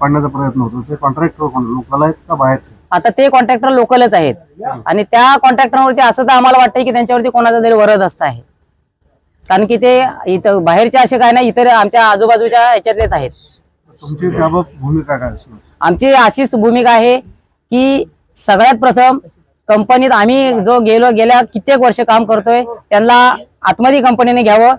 पाडण्याचा प्रयत्न होतो, ते कॉन्ट्रॅक्टर लोकल आहेत का बाहेरचे? आता ते कॉन्ट्रॅक्टर लोकलच आहेत आणि त्या कॉन्ट्रॅक्टरवरती असं तर आम्हाला वाटतंय की त्यांच्यावरती कोणाचा तरी वरद असत आहे, कारण की ते इथं बाहेरचे असे काय नाही, इतर आमच्या आजूबाजूच्या ह्याच्यातलेच आहेत. तुमची त्याबाबत भूमिका काय असणार? आमची अशीच भूमिका आहे की सगळ्यात प्रथम कंपनीत आम्ही जो गेल्या कित्येक वर्ष काम करतोय त्यांना आतमध्ये कंपनीने घ्यावं.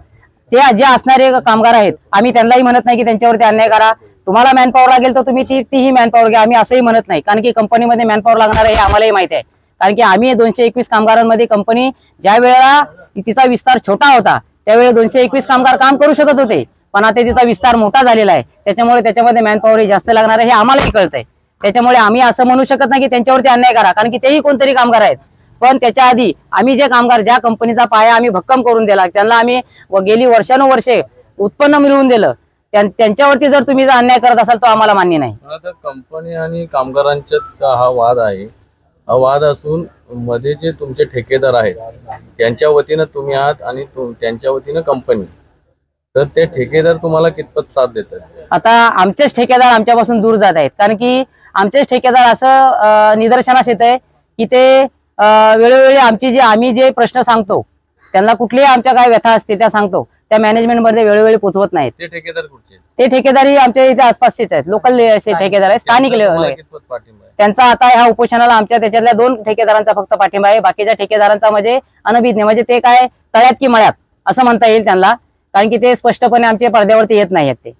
ते जे असणारे कामगार आहेत आम्ही त्यांनाही म्हणत नाही की त्यांच्यावरती अन्याय करा, तुम्हाला मॅनपॉवर लागेल तर तुम्ही तीही मॅनपॉवर घ्या, आम्ही असंही म्हणत नाही, कारण की कंपनीमध्ये मॅनपॉवर लागणार आहे हे आम्हालाही माहिती आहे. कारण की आम्ही 221 कामगारांमध्ये कंपनी ज्या वेळेला तिचा विस्तार छोटा होता त्यावेळेला 221 कामगार काम करू शकत होते, पण आता तिचा विस्तार मोठा झालेला आहे त्याच्यामुळे त्याच्यामध्ये मॅनपॉवर जास्त लागणार आहे हे आम्हालाही कळतंय. त्याच्यामुळे आम्ही असं म्हणू शकत नाही की त्यांच्यावरती अन्याय करा, कारण की तेही कोणतरी कामगार आहेत. पण त्याच्या आधी आम्ही जे कामगार ज्या कंपनीचा पाया आम्ही भक्कम करून दिला, त्यांना आम्ही गेली वर्षानुवर्षे उत्पन्न मिळवून दिलं, त्यांच्यावरती जर तुम्ही अन्याय करत असाल तर आम्हाला मान्य नाही. आता कंपनी आणि कामगारांच्यात हा वाद आहे, हा वाद असून मध्ये जे तुमचे ठेकेदार आहेत त्यांच्या वतीनं तुम्ही आहात आणि त्यांच्या वतीनं कंपनी, तर ते ठेकेदार तुम्हाला कितपत साथ देतात? आता आमचेच ठेकेदार आमच्यापासून दूर जात आहेत, कारण की आमचेच ठेकेदार असं निदर्शनास येत आहे की ते वेळोवेळी आम्ही जे प्रश्न सांगतो त्यांना कुठलीही आमच्या काय व्यथा असते त्या सांगतो, त्या मॅनेजमेंट मध्ये वेळोवेळी पोहोचवत नाहीत. ते ठेकेदार कुठचे? ते ठेकेदारही आमच्या इथे आसपासचेच आहेत, लोकल ठेकेदार आहेत, स्थानिक लेवल आहे. त्यांचा आता ह्या उपोषणाला आमच्या त्याच्यातल्या 2 ठेकेदारांचा फक्त पाठिंबा आहे, बाकीच्या ठेकेदारांचा म्हणजे अनभिज्ञ, म्हणजे ते काय तळ्यात की मळ्यात असं म्हणता येईल त्यांना, कारण की ते स्पष्टपणे आमच्या पडद्यावरती येत नाही आहेत. ते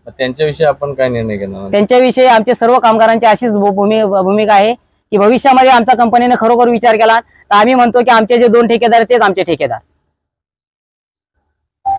त्यांच्याविषयी आपण काय निर्णय घेणार? त्यांच्याविषयी आमच्या सर्व कामगारांची अशीच भूमिका आहे की भविष्यामध्ये आमचा कंपनीने खरोखर विचार केला तर आम्ही म्हणतो की आमचे जे 2 ठेकेदार आहेत तेच आमचे ठेकेदार.